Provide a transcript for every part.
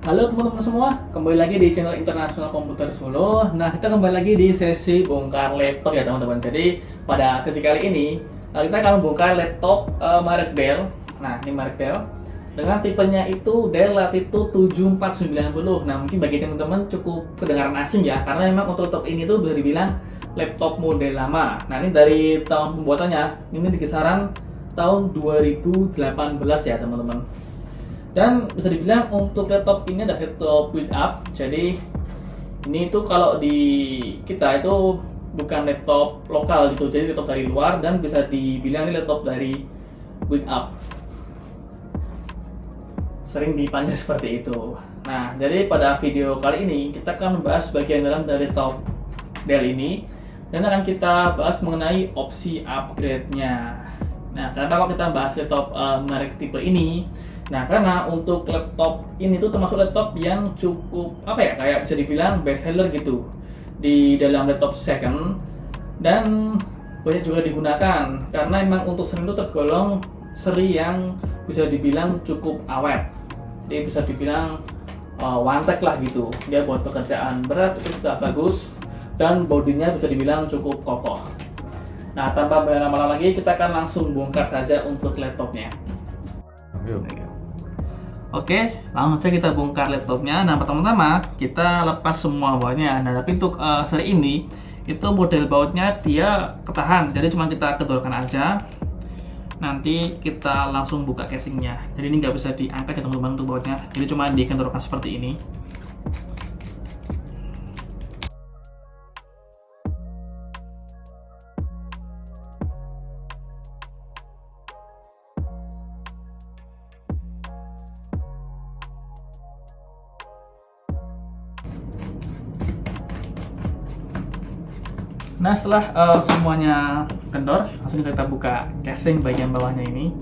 Halo teman-teman semua, kembali lagi di channel Internasional Komputer Solo. Nah, kita kembali lagi di sesi bongkar laptop ya teman-teman. Jadi pada sesi kali ini kita akan bongkar laptop merek Dell. Nah, ini merek Dell dengan tipenya itu Dell Latitude 7490. Nah, mungkin bagi teman-teman cukup kedengaran asing ya, karena memang untuk laptop ini tuh bisa dibilang laptop model lama. Nah, ini dari tahun pembuatannya, ini di kisaran tahun 2018 ya teman-teman. Dan bisa dibilang untuk laptop ini ada laptop build up. Jadi ini tuh kalau di kita itu bukan laptop lokal gitu, jadi laptop dari luar dan bisa dibilang ini laptop dari build up. Sering dipanggil seperti itu. Nah, jadi pada video kali ini kita akan membahas bagian dalam dari laptop Dell ini dan akan kita bahas mengenai opsi upgrade-nya. Nah, kenapa kalau kita bahas laptop merek tipe ini? Nah, karena untuk laptop ini tuh termasuk laptop yang cukup kayak bisa dibilang best seller gitu di dalam laptop second dan banyak juga digunakan karena memang untuk seri itu tergolong seri yang bisa dibilang cukup awet. Dia bisa dibilang one tech lah gitu. Dia buat pekerjaan berat itu sudah bagus dan bodinya bisa dibilang cukup kokoh. Nah, tanpa berlama-lama lagi kita akan langsung bongkar saja untuk laptopnya. Oke, langsung saja kita bongkar laptopnya. Nah, pertama-tama kita lepas semua bautnya. Nah, tapi untuk seri ini itu model bautnya dia ketahan, jadi cuma kita kendorkan aja. Nanti kita langsung buka casingnya. Jadi ini nggak bisa diangkat ya teman-teman untuk bautnya. Jadi cuma dikendorkan seperti ini. Nah, setelah semuanya kendor, langsung kita buka casing bagian bawahnya ini.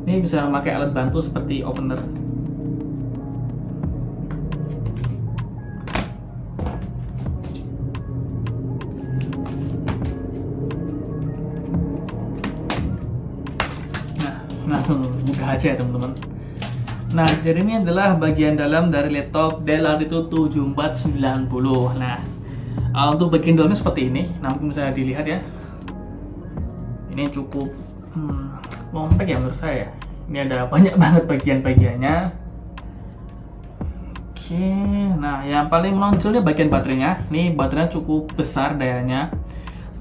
Ini bisa memakai alat bantu seperti opener. Nah, langsung buka aja ya teman-teman. Nah, jadi ini adalah bagian dalam dari laptop Dell Latitude 7490. Nah, untuk bagian dalamnya seperti ini. Nah, mungkin bisa dilihat ya. Ini cukup compact ya menurut saya. Ini ada banyak banget bagian-bagiannya. Oke, nah yang paling menonjolnya bagian baterainya. Ini baterainya cukup besar dayanya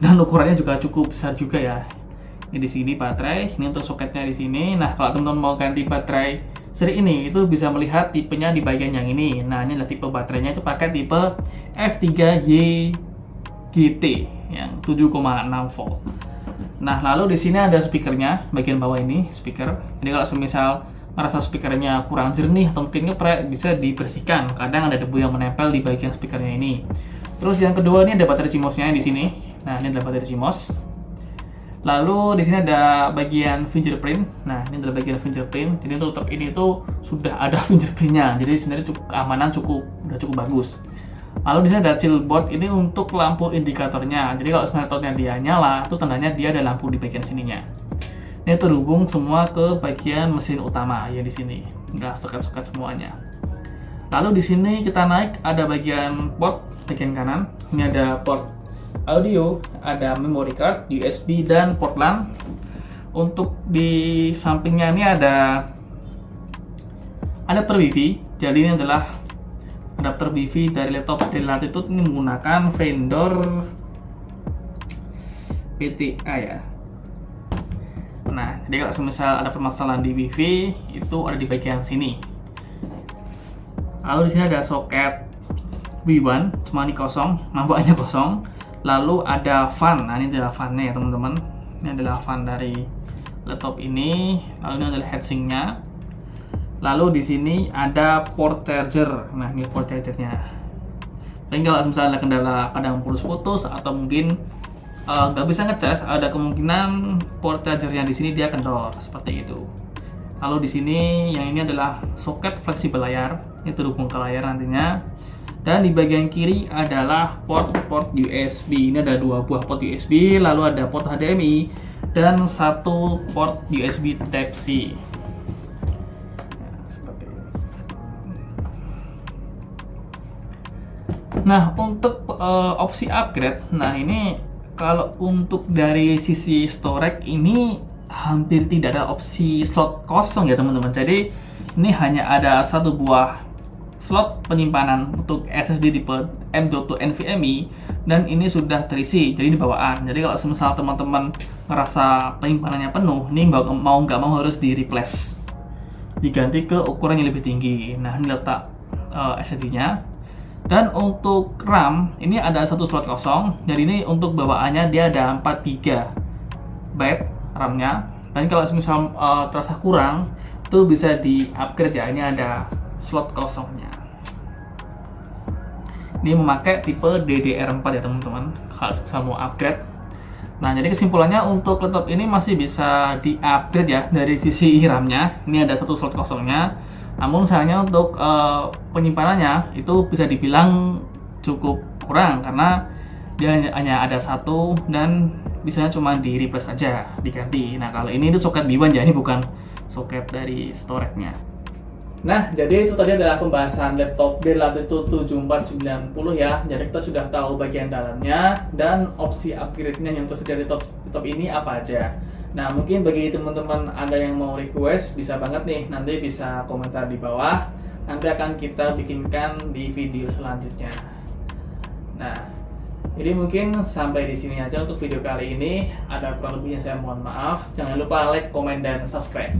dan ukurannya juga cukup besar juga ya. Ini di sini baterai, ini untuk soketnya di sini. Nah, kalau teman-teman mau ganti baterai seri ini itu bisa melihat tipenya di bagian yang ini. Nah, ini adalah tipe baterainya itu pakai tipe F3Y GT yang 7,6 volt. Nah, lalu di sini ada speakernya bagian bawah ini, speaker. Jadi kalau semisal merasa speakernya kurang jernih atau mungkin ngeprek, bisa dibersihkan. Kadang ada debu yang menempel di bagian speakernya ini. Terus yang kedua ini ada baterai CMOS-nya di sini. Nah, ini adalah baterai CMOS. Lalu di sini ada bagian fingerprint. Nah, ini adalah bagian fingerprint. Jadi untuk laptop ini itu sudah ada fingerprintnya. Jadi sebenarnya keamanan udah cukup bagus. Lalu di sini ada chill board. Ini untuk lampu indikatornya. Jadi kalau laptopnya dia nyala, itu tandanya dia ada lampu di bagian sininya. Ini terhubung semua ke bagian mesin utama ya di sini. Udah soket-soket semuanya. Lalu di sini kita naik ada bagian port bagian kanan. Ini ada port audio, ada memory card, USB dan port LAN. Untuk di sampingnya ini ada adapter WiFi. Jadi ini adalah adapter WiFi dari laptop Dell Latitude. Ini menggunakan vendor PTA ya. Nah, jadi kalau semisal ada permasalahan di WiFi itu ada di bagian sini. Lalu di sini ada soket W1, cuma ini kosong, nampaknya kosong. Lalu ada fan. Nah, ini adalah fan-nya ya teman-teman. Ini adalah fan dari laptop ini. Lalu ini adalah heatsinknya. Lalu di sini ada port charger. Nah, ini port chargernya. Dan kalau misalnya ada kendala kadang putus-putus atau mungkin nggak bisa ngecas, ada kemungkinan port chargernya di sini dia kendor seperti itu. Lalu di sini yang ini adalah soket fleksibel layar. Ini terhubung ke layar nantinya. Dan di bagian kiri adalah port USB. Ini ada 2 buah port USB, lalu ada port HDMI dan 1 port USB Type-C. Nah, untuk opsi upgrade, nah ini kalau untuk dari sisi storage ini hampir tidak ada opsi slot kosong ya teman-teman. Jadi ini hanya ada 1 buah slot penyimpanan untuk SSD tipe M.2 NVMe dan ini sudah terisi, jadi di bawaan. Jadi kalau semisal teman-teman ngerasa penyimpanannya penuh, ini mau nggak mau harus di replace, diganti ke ukuran yang lebih tinggi. Nah, ini letak SSD-nya. Dan untuk RAM ini ada 1 slot kosong. Jadi ini untuk bawaannya dia ada 4 GB RAM-nya. Dan kalau misal terasa kurang, itu bisa di upgrade ya. Ini ada slot kosongnya. Ini memakai tipe DDR4 ya teman-teman. Kalau misal mau upgrade. Nah, jadi kesimpulannya untuk laptop ini masih bisa di upgrade ya dari sisi RAM-nya. Ini ada 1 slot kosongnya. Namun sayangnya untuk penyimpanannya itu bisa dibilang cukup kurang karena dia hanya ada 1 dan bisanya cuma di replace aja, diganti. Nah, kalau ini itu soket B1 ya, ini bukan soket dari storage-nya. Nah, jadi itu tadi adalah pembahasan laptop Dell Latitude 7490 ya. Jadi kita sudah tahu bagian dalamnya dan opsi upgrade-nya yang tersedia di laptop ini apa aja. Nah, mungkin bagi teman-teman Anda yang mau request, bisa banget nih, nanti bisa komentar di bawah. Nanti akan kita bikinkan di video selanjutnya. Nah, jadi mungkin sampai di sini aja untuk video kali ini. Ada kurang lebihnya saya mohon maaf. Jangan lupa like, komen, dan subscribe.